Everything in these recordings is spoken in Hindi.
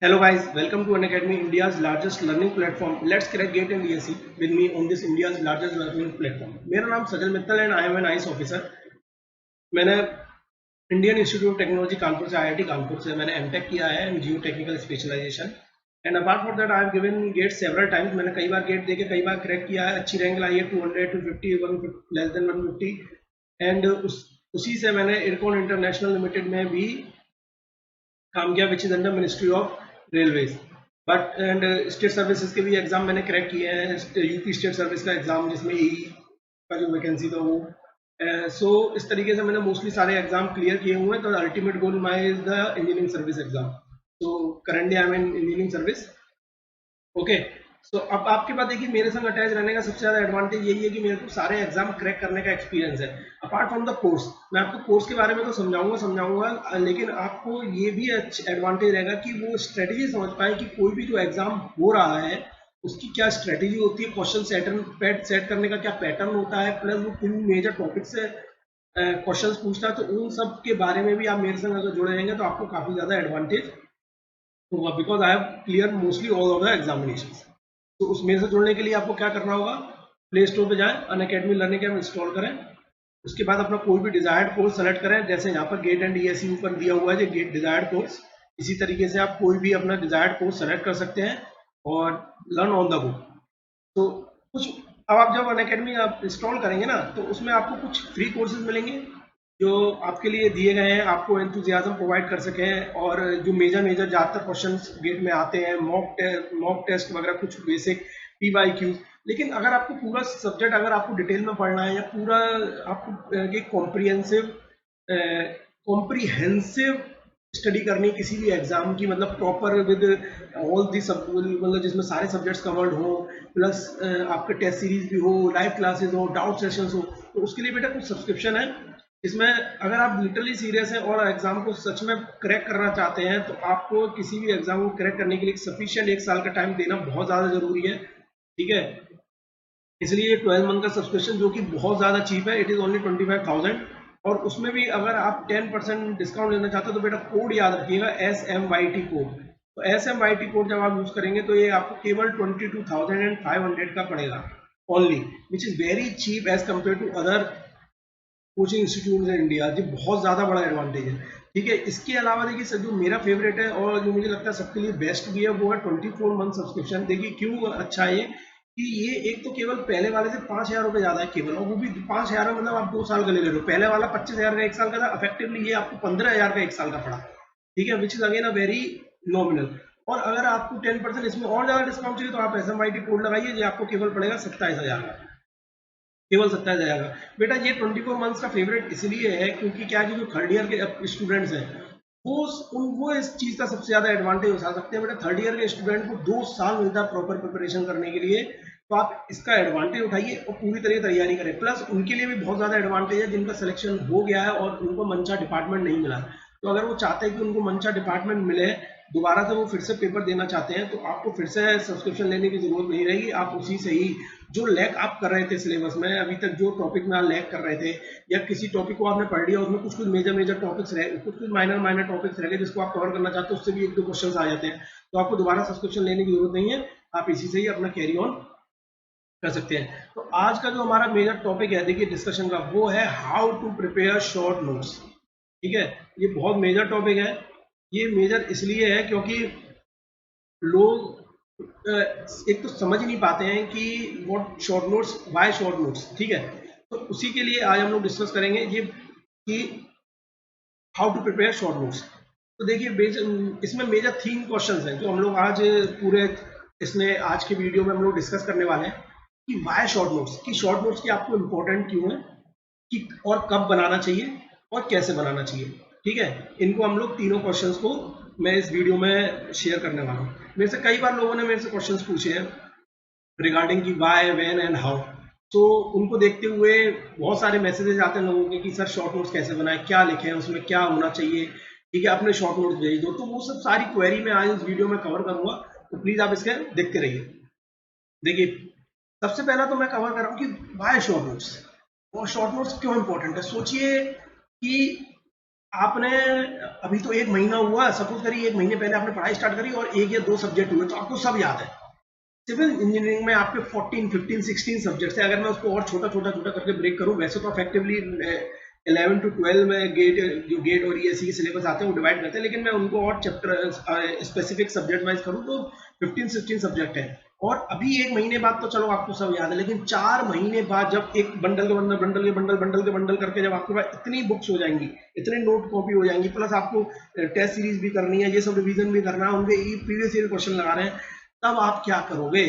Hello guys, welcome to Unacademy, India's largest learning platform. Let's crack GATE and DSE with me on this India's largest learning platform. मेरा नाम Sajal Mittal and I am an IAS officer. मैंने Indian institute of technology Kanpur से आईआईटी कानपुर से मैंने एमटेक किया है in geotechnical specialization and apart from that I have given GATE several times. मैंने कई बार गेट देके कई बार क्रैक किया है, अच्छी रैंक लाई है 200 250 लेस देन 150 एंड उसी से मैंने इरकॉन इंटरनेशनल लिमिटेड में भी काम किया which is under ministry of railways. But and state services के भी एग्जाम मैंने क्रैक किए हैं, यूपी स्टेट सर्विस का एग्जाम जिसमें ई का जो वैकेंसी था वो सो इस तरीके से मैंने मोस्टली सारे एग्जाम क्लियर किए हुए हैं। तो ultimate goal my is the engineering service exam. So currently I am in engineering service. Okay, so अब आपके पास देखिए मेरे संग अटैच रहने का सबसे ज्यादा एडवांटेज यही है कि मेरे को सारे एग्जाम क्रैक करने का एक्सपीरियंस है। अपार्ट फ्रॉम द कोर्स, मैं आपको कोर्स के बारे में तो समझाऊंगा लेकिन आपको ये भी एडवांटेज रहेगा कि वो स्ट्रेटेजी समझ पाए कि कोई भी जो एग्जाम हो रहा है उसकी क्या स्ट्रेटेजी होती है, क्वेश्चन सेट करने का क्या पैटर्न होता है, प्लस वो किन मेजर टॉपिक से क्वेश्चंस पूछता है। तो उन सब के बारे में भी आप मेरे संग अगर जुड़े रहेंगे तो आपको काफी ज्यादा एडवांटेज होगा because I have clear mostly all of the examination. तो उसमें से जुड़ने के लिए आपको क्या करना होगा, प्ले स्टोर पे जाएं, अनअकैडमी लर्निंग ऐप इंस्टॉल करें, उसके बाद अपना कोई भी डिजायर्ड कोर्स सेलेक्ट करें। जैसे यहाँ पर गेट एंड डीएसई ऊपर दिया हुआ है गेट डिजायर्ड कोर्स, इसी तरीके से आप कोई भी अपना डिजायर्ड कोर्स सेलेक्ट कर सकते हैं और लर्न ऑन द गो। तो कुछ अब आप जब अनअकैडमी आप इंस्टॉल करेंगे ना तो उसमें आपको कुछ फ्री कोर्सेज मिलेंगे जो आपके लिए दिए गए हैं, आपको एंथुजियाज्म प्रोवाइड कर सकें। और जो मेजर ज़्यादातर क्वेश्चंस गेट में आते हैं, मॉक टेस्ट वगैरह, कुछ बेसिक पीवाईक्यू। लेकिन अगर आपको पूरा सब्जेक्ट अगर आपको डिटेल में पढ़ना है या पूरा आपको एक कॉम्प्रीहेंसिव स्टडी करनी है किसी भी एग्जाम की, मतलब प्रॉपर विद ऑल दी सब, मतलब जिसमें सारे सब्जेक्ट्स कवर्ड हो, प्लस आपके टेस्ट सीरीज भी हो, लाइव क्लासेस हो, डाउट सेशंस हो, तो उसके लिए बेटा कुछ सब्सक्रिप्शन है। इसमें अगर आप लिटरली सीरियस हैं और एग्जाम को सच में क्रैक करना चाहते हैं तो आपको किसी भी एग्जाम को क्रैक करने के लिए सफिशिएंट 1 साल का टाइम देना बहुत ज़्यादा जरूरी है। ठीक है, इसलिए 12 मंथ का सब्सक्रिप्शन जो कि बहुत ज़्यादा चीप है, इट इज़ ओनली 25,000। और उसमें भी अगर आप 10% डिस्काउंट लेना चाहते हो तो बेटा कोड याद रखिएगा, SMYT कोड। तो SMYT कोड जब आप यूज़ करेंगे तो ये आपको केवल 22,500 का पड़ेगा only, which is very cheap as compare to other coaching institute in India. जी बहुत ज़्यादा बड़ा एडवांटेज है। ठीक है, इसके अलावा देखिए सर जो मेरा फेवरेट है और जो मुझे लगता है सबके लिए बेस्ट भी है वो है 24 मंथ सब्सक्रिप्शन। देखिए क्यों अच्छा है ये कि ये एक तो केवल पहले वाले से 5,000 रुपये ज़्यादा है केवल, और वो भी 5,000 मतलब आप 2 साल का ले रहे हो। पहले वाला 25,000 का 1 साल का था, इफेक्टिवली ये आपको 15,000 का 1 साल का पड़ा। ठीक है, which is again a very nominal. और अगर आपको 10% इसमें और ज़्यादा डिस्काउंट चाहिए तो आप SMYT कोड लगाइए, जो आपको केवल पड़ेगा 27,000 का, केवल 27,000 का। बेटा ये 24 मंथ्स का फेवरेट इसलिए है क्योंकि क्या कि जो थर्ड ईयर के स्टूडेंट्स हैं वो इस चीज का सबसे ज्यादा एडवांटेज उठा सकते हैं। बेटा थर्ड ईयर के स्टूडेंट को 2 साल मिलता है प्रॉपर प्रिपरेशन करने के लिए, तो आप इसका एडवांटेज उठाइए और पूरी तरह तैयारी करें। प्लस उनके लिए भी बहुत ज्यादा एडवांटेज है जिनका सिलेक्शन हो गया है और उनको मंशा डिपार्टमेंट नहीं मिला। तो अगर वो चाहते हैं कि उनको मंशा डिपार्टमेंट मिले, दोबारा से वो फिर से पेपर देना चाहते हैं, तो आपको फिर से सब्सक्रिप्शन लेने की जरूरत नहीं रहेगी। आप उसी से ही जो लैक आप कर रहे थे सिलेबस में अभी तक, जो टॉपिक में आप लैक कर रहे थे या किसी टॉपिक को आपने पढ़ लिया उसमें कुछ मेजर टॉपिक्स रहे, कुछ माइनर टॉपिक्स रह गए जिसको आप कवर करना चाहते हो, उससे भी 1-2 क्वेश्चन आ जाते हैं, तो आपको दोबारा सब्सक्रिप्शन लेने की जरूरत नहीं है। आप इसी से ही अपना कैरी ऑन कर सकते हैं। तो आज का जो हमारा मेजर टॉपिक है देखिए डिस्कशन का, वो है how to prepare short notes. ठीक है, ये बहुत मेजर टॉपिक है। ये मेजर इसलिए है क्योंकि लोग एक तो समझ ही नहीं पाते हैं कि what short notes, Y short notes. ठीक है, तो उसी के लिए आज हम लोग डिस्कस करेंगे ये कि how to prepare short notes. तो देखिए इसमें मेजर 3 क्वेश्चंस हैं जो हम लोग आज पूरे इसमें आज के वीडियो में हम लोग डिस्कस करने वाले हैं कि वाई शॉर्ट नोट्स, कि शॉर्ट नोट्स की आपको इंपॉर्टेंट क्यों है, कि और कब बनाना चाहिए और कैसे बनाना चाहिए। ठीक है, इनको हम लोग तीनों क्वेश्चंस को मैं इस वीडियो में शेयर करने वाला हूँ। मेरे से कई बार लोगों ने मेरे से क्वेश्चंस पूछे हैं रिगार्डिंग की वाई, व्हेन एंड हाउ। तो उनको देखते हुए बहुत सारे मैसेजेस आते हैं लोगों के कि सर शॉर्ट नोट्स कैसे बनाए, क्या लिखें, उसमें क्या होना चाहिए। ठीक है, अपने शॉर्ट नोट्स भेज दो। तो वो सब सारी क्वेरी मैं आज इस वीडियो में कवर करूंगा, तो प्लीज आप इसके देखते रहिए। देखिए सबसे पहला तो मैं कवर कर रहा हूँ कि वाई शॉर्ट नोट्स, और शॉर्ट नोट्स क्यों इंपॉर्टेंट है। सोचिए कि आपने अभी तो 1 महीना हुआ, सपोज करिए 1 महीने पहले आपने पढ़ाई स्टार्ट करी और 1 या 2 सब्जेक्ट हुए तो आपको सब याद है। सिविल इंजीनियरिंग में आपके 14, 15, 16 सब्जेक्ट्स है। अगर मैं उसको और छोटा छोटा छोटा करके ब्रेक करूं, वैसे तो इफेक्टिवली 11 to 12 में गेट, जो गेट और ईएससी के सिलेबस आते हैं वो डिवाइड करते हैं, लेकिन मैं उनको और चैप्टर स्पेसिफिक सब्जेक्ट वाइज करूं तो 15-16 सब्जेक्ट है। और अभी 1 महीने बाद तो चलो आपको सब याद है, लेकिन 4 महीने बाद जब एक बंडल के बंडल बंडल के बंडल बंडल के बंडल करके जब आपके पास इतनी बुक्स हो जाएंगी, इतने नोट कॉपी हो जाएंगी, प्लस आपको टेस्ट सीरीज भी करनी है, ये सब रिवीजन भी करना है, उनके प्रीवियस ईयर क्वेश्चन लगा रहे हैं, तब आप क्या करोगे?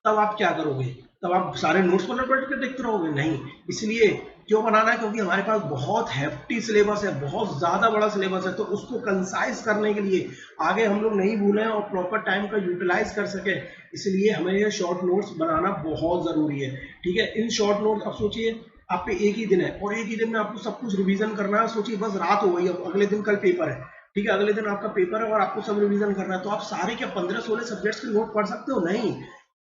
तब आप क्या करोगे? तब आप सारे नोट्स पलट के देखते रहोगे? नहीं। इसलिए क्यों बनाना है? क्योंकि हमारे पास बहुत हैफ्टी सिलेबस है, बहुत ज्यादा बड़ा सिलेबस है, तो उसको कंसाइज करने के लिए आगे हम लोग नहीं भूलें और प्रॉपर टाइम का यूटिलाइज कर सके, इसलिए हमें ये शॉर्ट नोट्स बनाना बहुत जरूरी है। ठीक है, इन शॉर्ट नोट्स, अब सोचिए आप पे एक ही दिन है और एक ही दिन में आपको सब कुछ रिवीजन करना है। सोचिए बस रात हो गई, अब अगले दिन कल पेपर है, ठीक है, अगले दिन आपका पेपर है और आपको सब रिवीजन करना है, तो आप सारे क्या 15-16 सब्जेक्ट्स के नोट पढ़ सकते हो? नहीं,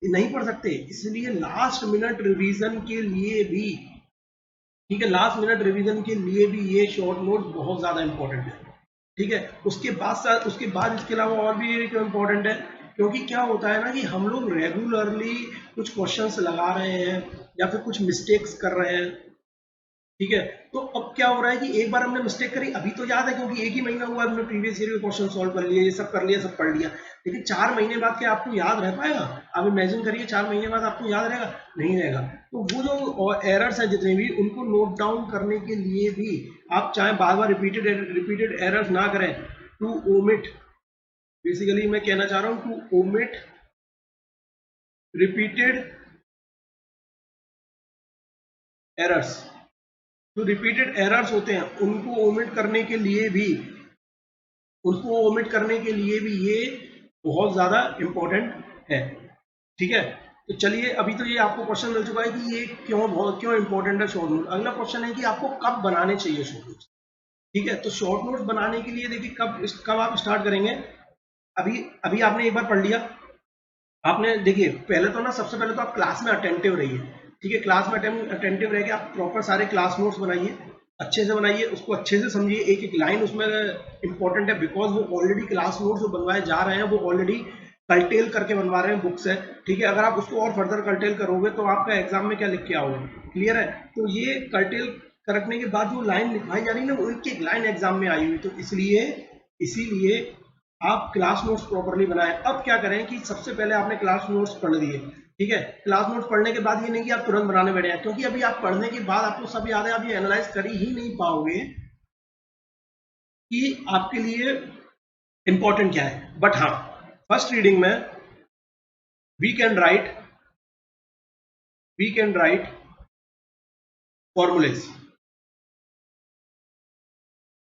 नहीं पढ़ सकते। इसलिए लास्ट मिनट रिवीजन के लिए भी, ठीक है, लास्ट मिनट रिवीजन के लिए भी ये शॉर्ट नोट बहुत ज्यादा इंपॉर्टेंट है। ठीक है, उसके बाद इसके अलावा और भी एक इम्पोर्टेंट है, क्योंकि क्या होता है ना कि हम लोग रेगुलरली कुछ क्वेश्चंस लगा रहे हैं या फिर कुछ मिस्टेक्स कर रहे हैं। ठीक है, तो अब क्या हो रहा है कि एक बार हमने मिस्टेक करी, अभी तो याद है क्योंकि 1 ही महीना हुआ, हमने प्रीवियस ईयर के क्वेश्चन सॉल्व कर लिए, ये सब कर लिया, सब पढ़ लिया, लेकिन 4 महीने बाद क्या आपको याद रह पाएगा? आप इमेजिन करिए 4 महीने बाद आपको याद रहेगा? नहीं रहेगा। तो वो जो एरर्स हैं जितने भी, उनको नोट डाउन करने के लिए भी आप चाहे बार बार रिपीटेड एरर्स ना करें, टू ओमिट, बेसिकली मैं कहना चाह रहा हूं टू ओमिट रिपीटेड एरर्स, जो रिपीटेड एरर्स होते हैं उनको ओमिट करने के लिए भी, उसको ओमिट करने के लिए भी ये बहुत ज्यादा इंपॉर्टेंट है। ठीक है, तो चलिए, अभी तो ये आपको क्वेश्चन मिल चुका है कि ये क्यों इंपॉर्टेंट है शॉर्ट नोट। अगला क्वेश्चन है कि आपको कब बनाने चाहिए शॉर्ट नोट्स। ठीक है, तो शॉर्ट नोट्स बनाने के लिए देखिए कब आप स्टार्ट करेंगे। अभी अभी आपने एक बार पढ़ लिया, आपने देखिए पहले तो ना, सबसे पहले तो आप क्लास में अटेंटिव रहिए। ठीक है, क्लास में अटेंटिव रह के आप प्रॉपर सारे क्लास नोट्स बनाइए, अच्छे से बनाइए, उसको अच्छे से समझिए, एक एक लाइन उसमें इंपॉर्टेंट है, बिकॉज वो ऑलरेडी क्लास नोट्स जो बनवाए जा रहे हैं वो ऑलरेडी कल्टेल करके बनवा रहे हैं बुक से। ठीक है, अगर आप उसको और फर्दर कल्टेल करोगे तो आपका एग्जाम में क्या लिख के आओगे? क्लियर है? तो ये कल्टेल करने के बाद जो लाइन लिखवाई जा रही है ना, वो एक एक लाइन एग्जाम में आई हुई, तो इसलिए इसीलिए आप क्लास नोट्स प्रॉपर्ली बनाएं। अब क्या करें कि सबसे पहले आपने क्लास नोट्स पढ़ लिए, ठीक है, क्लास नोट्स पढ़ने के बाद ये नहीं कि आप तुरंत बनाने बैठे हैं, क्योंकि अभी आप पढ़ने के बाद आपको सब याद है, आप ये एनालाइज कर ही नहीं पाओगे कि आपके लिए इंपॉर्टेंट क्या है। बट हाँ, फर्स्ट रीडिंग में we can write formulae,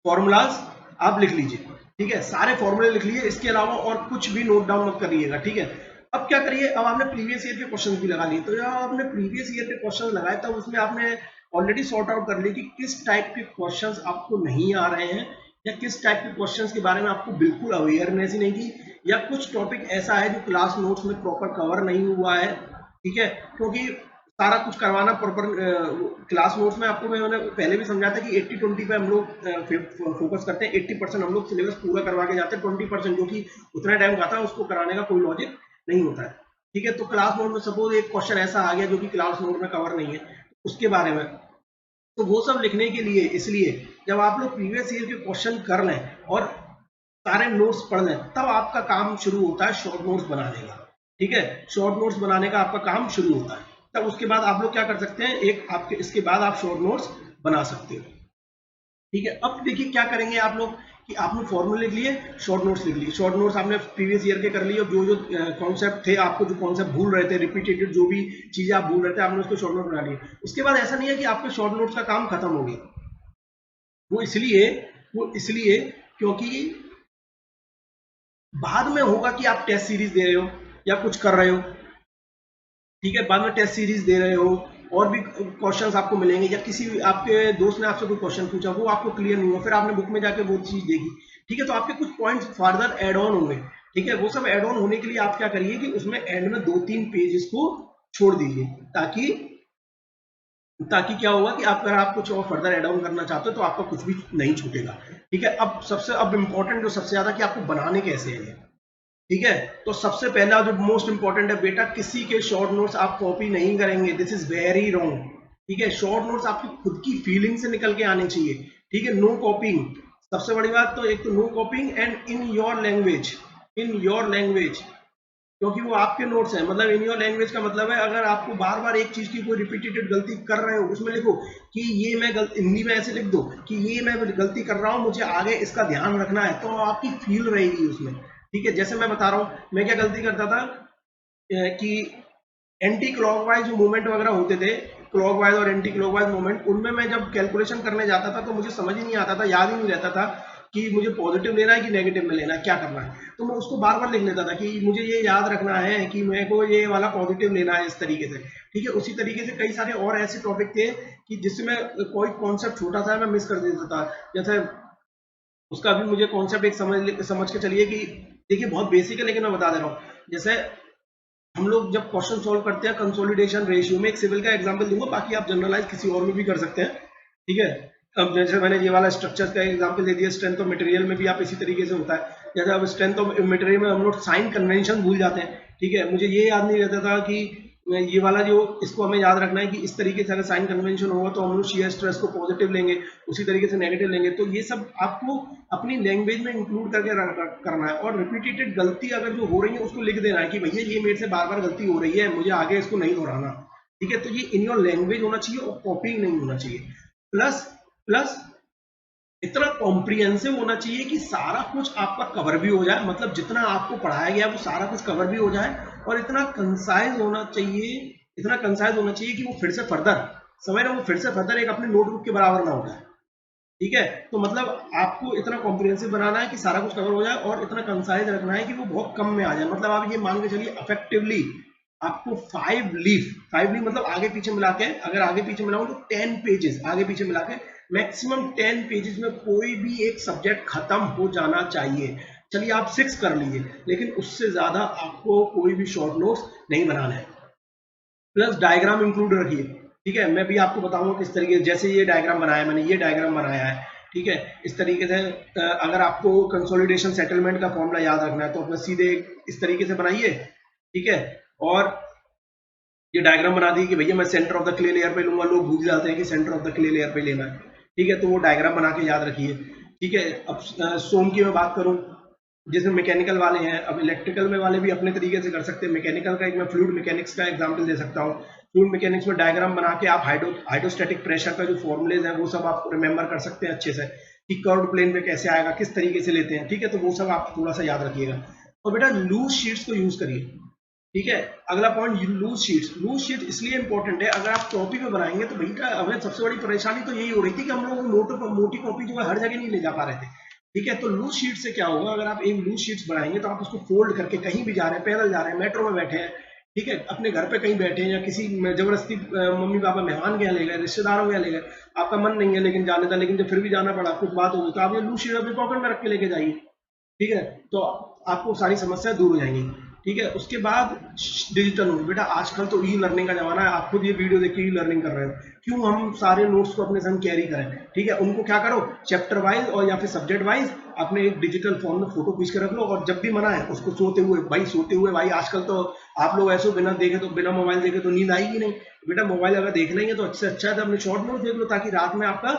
formulas आप लिख लीजिए। ठीक है, सारे फॉर्मूले लिख लीजिए, इसके अलावा और कुछ भी नोट डाउन मत करिएगा। ठीक है, अब क्या करिए, अब आपने प्रीवियस ईयर के क्वेश्चन भी लगा लिए, तो जब आपने प्रीवियस ईयर के क्वेश्चन लगाए तब उसमें आपने ऑलरेडी सॉर्ट आउट कर ली कि किस टाइप के क्वेश्चंस आपको नहीं आ रहे हैं, या किस टाइप के क्वेश्चंस के बारे में आपको बिल्कुल अवेयरनेस ही नहीं थी, या कुछ टॉपिक ऐसा है जो क्लास नोट्स में प्रॉपर कवर नहीं हुआ है। ठीक है, क्योंकि सारा कुछ करवाना प्रॉपर क्लास नोट्स में, आपको मैंने पहले भी समझा था कि 80-20 पे हम लोग फोकस करते हैं, 80% हम लोग सिलेबस पूरा करवा के जाते हैं, 20% जो कि उतना टाइम खाता है उसको कराने का कोई लॉजिक नहीं होता है। ठीक है, तो क्लास नोट में सपोज एक क्वेश्चन ऐसा आ गया जो कि क्लास नोट में कवर नहीं है, उसके बारे में, तो वो सब लिखने के लिए, इसलिए जब आप लोग प्रीवियस ईयर के क्वेश्चन कर लें और सारे नोट्स पढ़ लें, तब आपका काम शुरू होता है शॉर्ट नोट्स बनाने का। ठीक है, शॉर्ट नोट्स बनाने का आपका काम शुरू होता है, तब उसके बाद आप लोग क्या कर सकते हैं, एक आपके इसके बाद आप शॉर्ट नोट्स बना सकते हो। ठीक है, अब देखिए क्या करेंगे आप लोग कि आपने फॉर्मूले लिख लिए, शॉर्ट नोट्स लिख लिए, शॉर्ट नोट्स आपने प्रीवियस ईयर के कर लिए, और जो जो कॉन्सेप्ट थे, आपको जो कॉन्सेप्ट भूल रहे थे, रिपीटेड जो भी चीजें आप भूल रहे थे, आपने उसको शॉर्ट नोट बना लिए। उसके बाद ऐसा नहीं है कि आपके शॉर्ट नोट्स का काम खत्म हो गया, वो इसलिए वो इसलिए क्योंकि बाद में होगा कि आप टेस्ट सीरीज दे रहे हो या कुछ कर रहे हो। ठीक है, बाद में टेस्ट सीरीज दे रहे हो और भी क्वेश्चंस आपको मिलेंगे, या किसी आपके दोस्त ने आपसे कोई क्वेश्चन पूछा, वो आपको क्लियर नहीं हुआ, फिर आपने बुक में जाके वो चीज देखी। ठीक है, तो आपके कुछ पॉइंट्स फर्दर एड ऑन होंगे। ठीक है, वो सब एड ऑन होने के लिए आप क्या करिए कि उसमें एंड में 2-3 पेजेस को छोड़ दीजिए, ताकि ताकि क्या होगा कि आप अगर आप कुछ और फर्दर एड ऑन करना चाहते हो तो आपका कुछ भी नहीं छूटेगा। ठीक है, अब इम्पोर्टेंट जो सबसे ज्यादा कि आपको बनाने कैसे हैं। ठीक है, तो सबसे पहला जो मोस्ट इंपॉर्टेंट है बेटा, किसी के शॉर्ट नोट्स आप कॉपी नहीं करेंगे, दिस इज वेरी रॉन्ग। ठीक है, शॉर्ट नोट्स आपकी खुद की फीलिंग से निकल के आने चाहिए। ठीक है, नो कॉपिंग, सबसे बड़ी बात तो एक तो no copying and in your language, in your language, क्योंकि वो आपके नोट्स हैं। मतलब इन योर लैंग्वेज का मतलब है अगर आपको बार बार एक चीज की कोई रिपीटेड गलती कर रहे हो, उसमें लिखो कि ये मैं हिंदी में ऐसे लिख दो कि ये मैं गलती कर रहा हूँ, मुझे आगे इसका ध्यान रखना है, तो आपकी फील रहेगी उसमें। ठीक है, जैसे मैं बता रहा हूँ, मैं क्या गलती करता था कि एंटी क्लॉकवाइज जो मूवमेंट वगैरह होते थे, क्लॉकवाइज और एंटी क्लॉकवाइज मूवमेंट, उनमें मैं जब कैलकुलेशन करने जाता था तो मुझे समझ ही नहीं आता था, याद ही नहीं रहता था कि मुझे पॉजिटिव लेना है कि नेगेटिव में लेना है, क्या करना है। तो मैं उसको बार बार लिख लेता था कि मुझे ये याद रखना है कि मेरे को ये वाला पॉजिटिव लेना है, इस तरीके से। ठीक है, उसी तरीके से कई सारे और ऐसे टॉपिक थे कि जिसमें कोई कॉन्सेप्ट छोटा सा मैं मिस कर देता था। जैसे उसका भी मुझे कॉन्सेप्ट एक समझ के चलिए कि देखिए बहुत बेसिक है लेकिन मैं बता दे रहा हूँ। जैसे हम लोग जब क्वेश्चन सॉल्व करते हैं कंसोलिडेशन रेशियो में, एक सिविल का एग्जांपल दूंगा, बाकी आप जनरलाइज किसी और में भी कर सकते हैं। ठीक है, अब जैसे मैंने ये वाला स्ट्रक्चर का एग्जांपल दे दिया, स्ट्रेंथ ऑफ मटेरियल में भी आप इसी तरीके से होता है। जैसे अब स्ट्रेंथ ऑफ मटेरियल में हम लोग साइन कन्वेंशन भूल जाते हैं। ठीक है, मुझे ये याद नहीं रहता था कि ये वाला जो, इसको हमें याद रखना है कि इस तरीके से अगर साइन कन्वेंशन होगा तो हम लोग शियर स्ट्रेस को पॉजिटिव लेंगे, उसी तरीके से नेगेटिव लेंगे। तो ये सब आपको अपनी लैंग्वेज में इंक्लूड करके करना है। और रिपीटेड गलती अगर जो हो रही है उसको लिख देना है कि भैया ये मेरे से बार बार गलती हो रही है, मुझे आगे इसको नहीं दोहराना। ठीक है, तो ये इन योर लैंग्वेज होना चाहिए और कॉपिंग नहीं होना चाहिए। प्लस प्लस इतना कॉम्प्रिहेंसिव होना चाहिए कि सारा कुछ आपका कवर भी हो जाए, मतलब जितना आपको पढ़ाया गया वो सारा कुछ कवर भी हो जाए। और इतना कंसाइज होना चाहिए, इतना कंसाइज होना चाहिए कि वो फिर से फर्दर, समझ रहे हो, वो फिर से फर्दर एक अपने नोटबुक के बराबर ना हो जाए। ठीक है, तो मतलब आपको इतना कॉम्प्रिहेंसिव बनाना है कि सारा कुछ कवर हो जाए, और इतना कंसाइज रखना है कि वो बहुत कम में आ जाए। मतलब आप ये मान के चलिए इफेक्टिवली आपको 5 लीफ मतलब आगे पीछे मिला के, अगर आगे पीछे मिलाऊं तो 10 पेजेस आगे पीछे मिला के, मैक्सिमम 10 पेजेस में कोई भी एक सब्जेक्ट खत्म हो जाना चाहिए। चलिए आप 6 कर लीजिए, लेकिन उससे ज्यादा आपको कोई भी शॉर्ट नोट्स नहीं बनाना है। प्लस डायग्राम इंक्लूड रखिए। ठीक है, मैं भी आपको बताऊंगा किस तरीके से, जैसे ये डायग्राम बनाया मैंने, ये डायग्राम बनाया है। ठीक है, इस तरीके से अगर आपको कंसोलिडेशन सेटलमेंट का फॉर्मूला याद रखना है तो अपना सीधे इस तरीके से बनाइए। ठीक है, और ये डायग्राम बना दी कि भैया मैं centre of the clay layer पे लूंगा, लोग भूल जाते हैं कि centre of the clay layer पे लेना है। ठीक है, तो वो डायग्राम बना के याद रखिए। ठीक है, अब सोम की मैं बात करूं, जिसमें मैकेनिकल वाले हैं, अब इलेक्ट्रिकल में वाले भी अपने तरीके से कर सकते हैं। मैकेनिकल का एक मैं फ्लूइड मैकेनिक्स का एग्जांपल दे सकता हूँ। फ्लूइड मैकेनिक्स में डायग्राम बना के आप हाइड्रोस्टैटिक प्रेशर का जो फॉर्मुलेज है वो सब आप रिमेंबर कर सकते हैं अच्छे से, कि कर्व प्लेन पे कैसे आएगा, किस तरीके से लेते हैं। ठीक है, तो वो सब आप थोड़ा सा याद रखिएगा। और बेटा लूज शीट्स को यूज करिए। ठीक है, अगला point, loose sheets. Loose sheet इसलिए इंपॉर्टेंट है, अगर आप कॉपी में बनाएंगे तो भैया हमें सबसे बड़ी परेशानी तो यही हो रही थी कि हम लोग मोटी कॉपी जो है हर जगह नहीं ले जा पा रहे थे। ठीक है, तो लूज शीट से क्या होगा, अगर आप एक लूज शीट्स बनाएंगे तो आप उसको फोल्ड करके कहीं भी जा रहे हैं, पैदल जा रहे हैं, मेट्रो में बैठे हैं, ठीक है, अपने घर पे कहीं बैठे हैं, या किसी जबरदस्ती मम्मी पापा मेहमान के यहाँ ले गए, रिश्तेदारों के यहाँ ले गए, आपका मन नहीं है लेकिन जाने था, लेकिन जब फिर भी जाना पड़ा, कुछ बात होगी, तो आप ये लूज शीट अपने पॉकेट में रख के लेके जाइए। ठीक है, तो आपको सारी समस्याएं दूर हो जाएंगी। ठीक है, उसके बाद डिजिटल नोट। बेटा आजकल तो ई लर्निंग का जमाना है, आप खुद ये वीडियो देख के ई लर्निंग कर रहे हो, क्यों हम सारे नोट्स को अपने संग कैरी करें। ठीक है, उनको क्या करो, चैप्टर वाइज और या फिर सब्जेक्ट वाइज अपने एक डिजिटल फॉर्म में फोटो खींच के रख लो, और जब भी मना है उसको सोते हुए भाई आजकल तो आप लोग ऐसे बिना देखे, तो बिना मोबाइल देखे तो नींद आएगी नहीं। बेटा मोबाइल अगर देख लेंगे तो अच्छे अच्छा है तो अपने शॉर्ट नोट देख लो, ताकि रात में आपका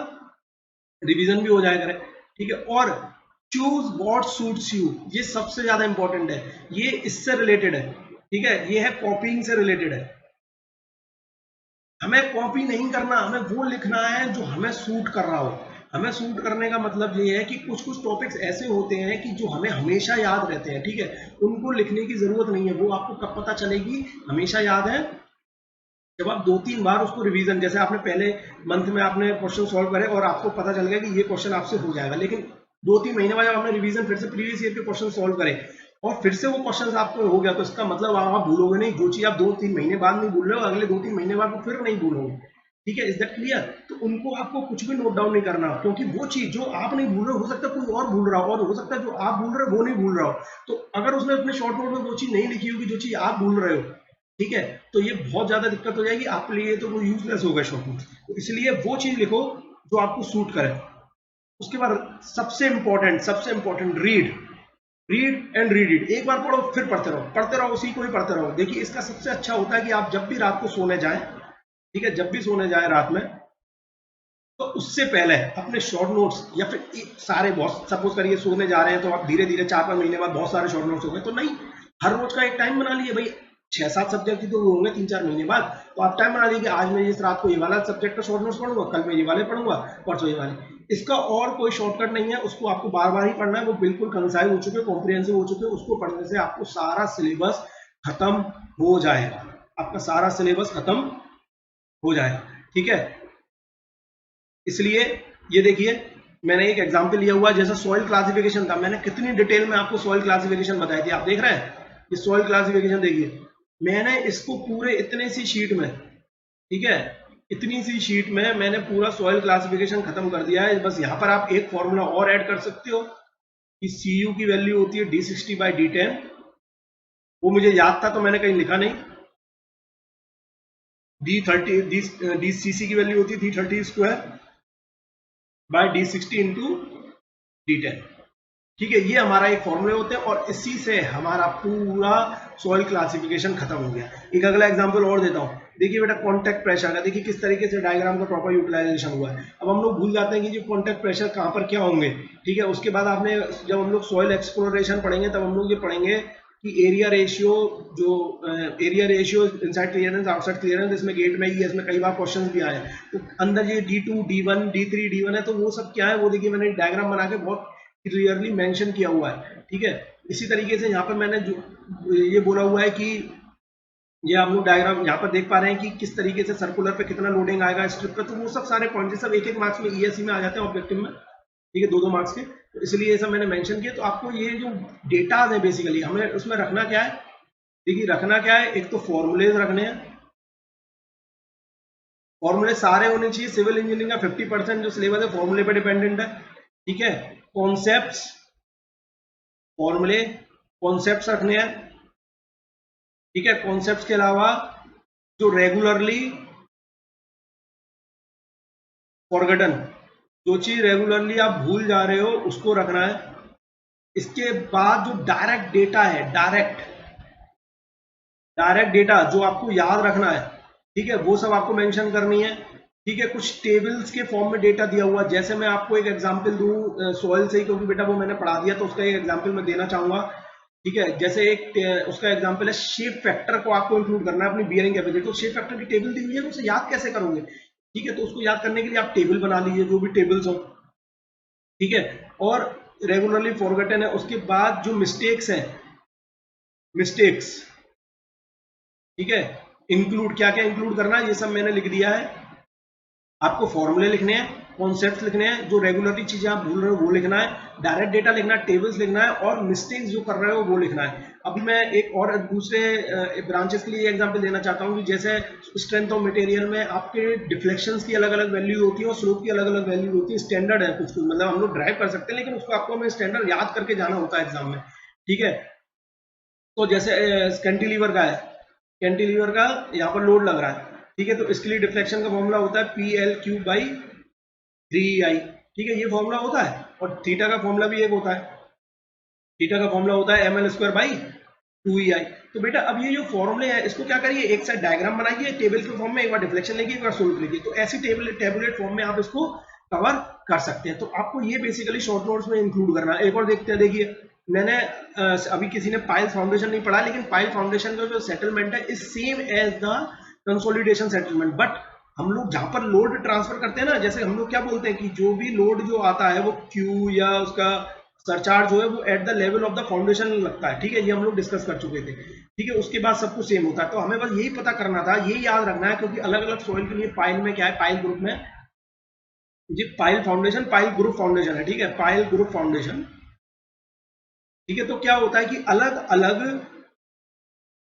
रिवीजन भी हो जाएगा। ठीक है, और चूज व्हाट सूट्स यू, ये सबसे ज्यादा इंपॉर्टेंट है, ये इससे रिलेटेड है। ठीक है, ये है कॉपीइंग से रिलेटेड है। हमें कॉपी नहीं करना, हमें वो लिखना है जो हमें सूट कर रहा हो। हमें सूट करने का मतलब ये है कि कुछ कुछ टॉपिक्स ऐसे होते हैं कि जो हमें हमेशा याद रहते हैं। ठीक है, उनको लिखने की जरूरत नहीं है, वो आपको कब पता चलेगी, हमेशा याद है जब आप 2-3 बार उसको रिवीजन, जैसे आपने पहले मंथ में आपने क्वेश्चन सॉल्व करे और आपको पता चल गया कि ये क्वेश्चन आपसे हो जाएगा, लेकिन 2-3 महीने बाद जब आपने रिवीजन फिर से प्रीवियस ईयर के क्वेश्चन सॉल्व करे और फिर से वो क्वेश्चन आपको हो गया, तो इसका मतलब आप भूलोगे नहीं। जो चीज आप 2-3 महीने बाद नहीं भूल रहे हो, अगले 2-3 महीने बाद वो फिर नहीं भूलोगे। ठीक है, इज दैट क्लियर। तो उनको आपको कुछ भी नोट डाउन नहीं करना, क्योंकि वो चीज जो आप नहीं भूल रहे हो सकता है कोई और भूल रहा हो, और हो सकता है जो आप भूल रहे हो वो नहीं भूल रहा हो। तो अगर उसने अपने शॉर्ट नोट में वो चीज नहीं लिखी होगी जो चीज आप भूल रहे हो, ठीक है, तो ये बहुत ज्यादा दिक्कत हो जाएगी आपके लिए, तो वो यूजलेस होगा शॉर्ट नोट्स। तो इसलिए वो चीज लिखो जो आपको सूट करे। उसके बाद सबसे important read and read it. एक बार पढ़ो फिर पढ़ते रहो, उसी को ही पढ़ते रहो। देखिए इसका सबसे अच्छा होता है कि आप जब भी रात को सोने जाएं, ठीक है, जब भी सोने जाएं रात में, तो उससे पहले अपने शॉर्ट नोट्स या फिर सारे, बहुत सपोज करिए सोने जा रहे हैं तो आप धीरे धीरे 4-5 महीने बाद बहुत सारे शॉर्ट नोट्स हो गए, तो नहीं, हर रोज का एक टाइम बना लिए भाई। 6-7 सब्जेक्ट ही तो होंगे 3-4 महीने बाद, तो आप टाइम बना लीजिए कि आज मैं इस रात को ये वाला सब्जेक्ट का शॉर्ट नोट्स पढ़ूंगा, कल मैं ये वाले पढ़ूंगा, परसों ये वाले। इसका और कोई शॉर्टकट नहीं है, उसको आपको बार बार ही पढ़ना है। वो बिल्कुल कंसाइज हो चुके, कॉम्प्रिहेंसिव हो चुके, उसको पढ़ने से आपको सारा सिलेबस खत्म हो जाएगा, आपका सारा सिलेबस खत्म हो जाएगा, ठीक है। इसलिए ये देखिए मैंने एक एग्जांपल लिया हुआ, जैसा सॉइल क्लासिफिकेशन था, मैंने कितनी डिटेल में आपको सॉइल क्लासिफिकेशन बताई थी, आप देख रहे हैं ये सॉइल क्लासिफिकेशन। देखिए मैंने इसको पूरे इतने सी शीट में, ठीक है, इतनी सी शीट में मैंने पूरा सॉइल क्लासिफिकेशन खत्म कर दिया है। बस यहाँ पर आप एक फॉर्मूला और ऐड कर सकते हो कि CU की वैल्यू होती है D60/D10, वो मुझे याद था तो मैंने कहीं लिखा नहीं। DCC की वैल्यू होती है D30² / D60 × D10, ठीक है। ये हमारा एक फॉर्मूले होते हैं और इसी से हमारा पूरा सॉइल क्लासिफिकेशन खत्म हो गया। एक अगला एग्जांपल और देता हूँ। देखिए बेटा कॉन्टैक्ट प्रेशर का, देखिए किस तरीके से डायग्राम का प्रॉपर यूटिलाइजेशन हुआ है। अब हम लोग भूल जाते हैं कि जो कॉन्टैक्ट प्रेशर कहाँ पर क्या होंगे, ठीक है। उसके बाद आपने, जब हम लोग सॉइल एक्सप्लोरेशन पढ़ेंगे तब हम लोग ये पढ़ेंगे कि एरिया रेशियो, जो area ratio inside clearance outside clearance, इसमें गेट में ही है, इसमें कई बार क्वेश्चन भी आए हैं। तो अंदर ये D2 D1 D3 D1 है, तो वो सब क्या है वो देखिए मैंने डायग्राम बना के बहुत क्लियरली मेंशन किया हुआ है, ठीक है। इसी तरीके से यहाँ पर मैंने जो ये बोला हुआ है कि ये हम लोग डायग्राम यहाँ पर देख पा रहे हैं कि किस तरीके से सर्कुलर पे कितना लोडिंग आएगा स्ट्रिप पे, तो वो सब सारे पॉइंट सब एक मार्क्स में ESE में आ जाते हैं, ऑब्जेक्टिव में, ठीक है, 2-2 मार्क्स के। तो इसलिए ये सब मैंने मेंशन किया। तो आपको ये जो डेटाज है बेसिकली हमें उसमें रखना क्या है, देखिए रखना क्या है, एक तो फॉर्मूलेज रखने हैं, फॉर्मूले सारे होने चाहिए। सिविल इंजीनियरिंग का 50% जो सिलेबस है फॉर्मूले पे डिपेंडेंट है, ठीक है। कॉन्सेप्ट्स, फॉर्मूले, कॉन्सेप्ट्स रखने हैं, ठीक है। कॉन्सेप्ट्स के अलावा जो रेगुलरली फॉरगटन, जो चीज रेगुलरली आप भूल जा रहे हो उसको रखना है। इसके बाद जो डायरेक्ट डेटा है, डायरेक्ट डेटा जो आपको याद रखना है, ठीक है, वो सब आपको मेंशन करनी है, ठीक है। कुछ टेबल्स के फॉर्म में डेटा दिया हुआ, जैसे मैं आपको एक एग्जांपल दूं सॉइल से ही, क्योंकि बेटा वो मैंने पढ़ा दिया तो उसका एक एग्जांपल मैं देना चाहूंगा, ठीक है। जैसे एक उसका एग्जांपल है शेप फैक्टर को आपको इंक्लूड करना है अपनी बियरिंग कैपेसिटी। तो शेप फैक्टर की टेबल दी हुई है, उसे याद कैसे करोगे, ठीक है। तो उसको याद करने के लिए आप टेबल बना लीजिए, जो भी टेबल्स हो, ठीक है। और रेगुलरली फॉरगटन है, उसके बाद जो मिस्टेक्स हैं, मिस्टेक्स, ठीक है, इंक्लूड, क्या क्या इंक्लूड करना है ये सब मैंने लिख दिया है। आपको फॉर्मूले लिखने हैं, कॉन्सेप्ट्स लिखने हैं, जो रेगुलरली चीजें आप भूल रहे हो वो लिखना है, डायरेक्ट डेटा लिखना है, टेबल्स लिखना है, और मिस्टेक्स जो कर रहे हो वो लिखना है। अभी मैं एक और दूसरे ब्रांचेस के लिए एग्जांपल देना चाहता हूँ कि जैसे स्ट्रेंथ ऑफ मटेरियल में आपके डिफ्लेक्शंस की अलग अलग वैल्यू होती है और स्लोप की अलग अलग वैल्यू होती है। स्टैंडर्ड है कुछ कुछ, मतलब हम लोग ड्राइव कर सकते हैं लेकिन उसको आपको हमें स्टैंडर्ड याद करके जाना होता है एग्जाम में, ठीक है। तो जैसे कैंटिलीवर का है, कैंटिलीवर का यहाँ पर लोड लग रहा है, ठीक है, तो इसके लिए डिफ्लेक्शन का फॉर्मूला होता है PL³/3EI, ठीक है, ये फॉर्मूला होता है। और थीटा का फॉर्मूला भी एक होता है, थीटा का फॉर्मूला होता है ML²/2EI। तो बेटा अब ये जो फॉर्मूले हैं इसको क्या करिए, एक साइड डायग्राम बनाइए टेबल के फॉर्म में, एक बार डिफ्लेक्शन लिखिए, एक बार सोल्व लिखिए, तो ऐसी टेबुलेट फॉर्म में आप इसको कवर कर सकते हैं। तो आपको ये बेसिकली शॉर्ट नोट्स में इंक्लूड करना है। एक और देखते हैं, देखिए मैंने अभी किसी ने पाइल फाउंडेशन नहीं पढ़ा, लेकिन पाइल फाउंडेशन का जो सेटलमेंट है is same as the consolidation settlement, but हम लोग जहां पर लोड ट्रांसफर करते हैं ना, जैसे हम लोग क्या बोलते हैं कि जो भी लोड जो आता है वो क्यू या उसका सरचार्ज जो है वो at the level of the foundation लगता है, ठीक है, ये हम लोग डिस्कस कर चुके थे, ठीक है। उसके बाद सब कुछ सेम होता है। तो हमें बस यही पता करना था, यही याद रखना है, क्योंकि अलग अलग सॉइल के लिए पाइल में क्या है, पाइल ग्रुप में जी Pile foundation, Pile group foundation है, ठीक है, पाइल ग्रुप फाउंडेशन, ठीक है। तो क्या होता है कि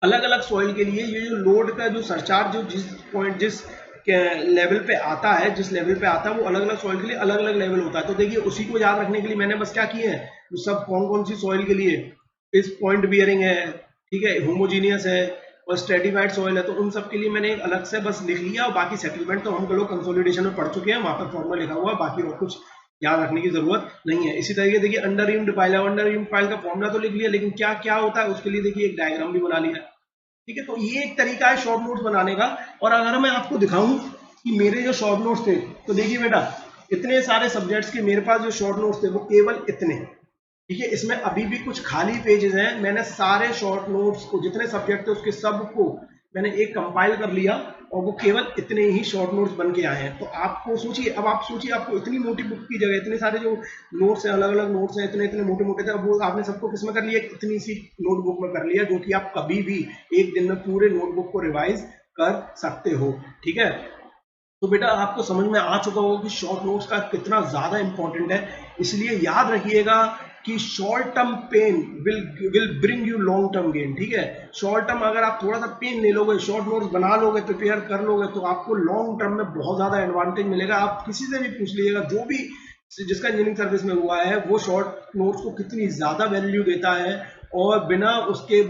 अलग अलग सॉइल के लिए ये जो लोड का जो सरचार्ज जो जिस पॉइंट जिस लेवल पे आता है, जिस लेवल पे आता है वो अलग अलग सॉइल के लिए अलग अलग लेवल होता है। तो देखिए उसी को याद रखने के लिए मैंने बस क्या किए हैं, तो सब कौन कौन सी सॉइल के लिए इस पॉइंट बियरिंग है, ठीक है, होमोजीनियस है, और स्ट्रेटिफाइड सॉइल है, तो उन सब के लिए मैंने एक अलग से बस लिख लिया, और बाकी सेटलमेंट तो हम लोग कंसोलिडेशन में पढ़ चुके हैं, वहां पर फॉर्मूला लिखा हुआ है, बाकी और कुछ याद रखने की जरूरत नहीं है। इसी तरीके देखिए अंडर रीम्ड पाइल है, अंडर रीम्ड पाइल का फॉर्मूला तो लिख लिया, लेकिन क्या क्या होता है उसके लिए देखिए एक डायग्राम भी बना लिया। ठीक है, तो ये एक तरीका है शॉर्ट नोट्स बनाने का। और अगर मैं आपको दिखाऊं कि मेरे जो शॉर्ट नोट्स थे, तो देखिए बेटा इतने सारे सब्जेक्ट्स के मेरे पास जो शॉर्ट नोट्स थे वो केवल इतने। ठीक है, इसमें अभी भी कुछ खाली पेजेस हैं, मैंने सारे शॉर्ट नोट्स को जितने सब्जेक्ट थे उसके सबको मैंने एक कंपाइल कर लिया, और वो केवल इतने ही शॉर्ट नोट्स बन के आए हैं। तो आपको सोचिए, अब आप सोचिए आपको इतनी मोटी बुक की जगह इतने सारे जो नोट्स हैं, अलग अलग नोट्स हैं, इतने इतने मोटे मोटे थे, अब वो आपने सबको किस में कर लिया, इतनी सी नोटबुक में कर लिया, जो कि आप कभी भी एक दिन में पूरे नोटबुक को रिवाइज कर सकते हो। ठीक है, तो बेटा आपको समझ में आ चुका होगा कि शॉर्ट नोट्स का कितना ज्यादा इंपॉर्टेंट है। इसलिए याद रखिएगा कि short term pain will bring you long term gain. ठीक है, शॉर्ट टर्म अगर आप थोड़ा सा पेन ले लोगे, शॉर्ट नोट्स बना लोगे, प्रिपेयर कर लोगे, तो आपको लॉन्ग टर्म में बहुत ज्यादा एडवांटेज मिलेगा। आप किसी से भी पूछ लीजिएगा, जो भी जिसका इंजीनियरिंग सर्विस में हुआ है, वो शॉर्ट नोट्स को कितनी ज्यादा वैल्यू देता है, और बिना उसके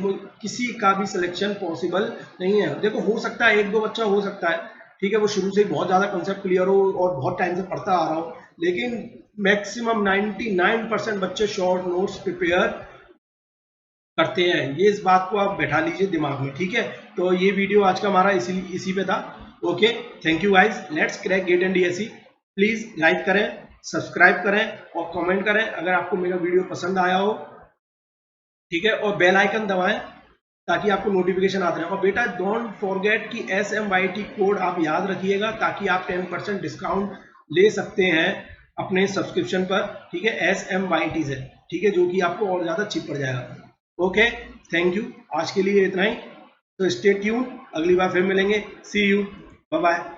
किसी का भी सिलेक्शन पॉसिबल नहीं है। देखो हो सकता है एक दो बच्चा हो सकता है, ठीक है, वो शुरू से ही बहुत ज्यादा कंसेप्ट क्लियर हो और बहुत टाइम से पढ़ता आ रहा हो, लेकिन मैक्सिमम 99% बच्चे शॉर्ट नोट्स प्रिपेयर करते हैं। ये इस बात को आप बैठा लीजिए दिमाग में। ठीक है, तो ये वीडियो आज का हमारा इसी पे था। Okay, thank you guys, let's crack GATE and DSE. Please like करें, सब्सक्राइब करें और कमेंट करें अगर आपको मेरा वीडियो पसंद आया हो। ठीक है, और बेल आइकन दबाएं ताकि आपको नोटिफिकेशन आते रहे। और बेटा डोंट फॉरगेट कि SMYT कोड आप याद रखिएगा, ताकि आप 10% डिस्काउंट ले सकते हैं अपने सब्सक्रिप्शन पर। ठीक है, SMYT से, ठीक है, जो कि आपको और ज्यादा चीप पड़ जाएगा। ओके, थैंक यू, आज के लिए इतना ही। तो स्टे ट्यून, अगली बार फिर मिलेंगे। सी यू, बाय बाय।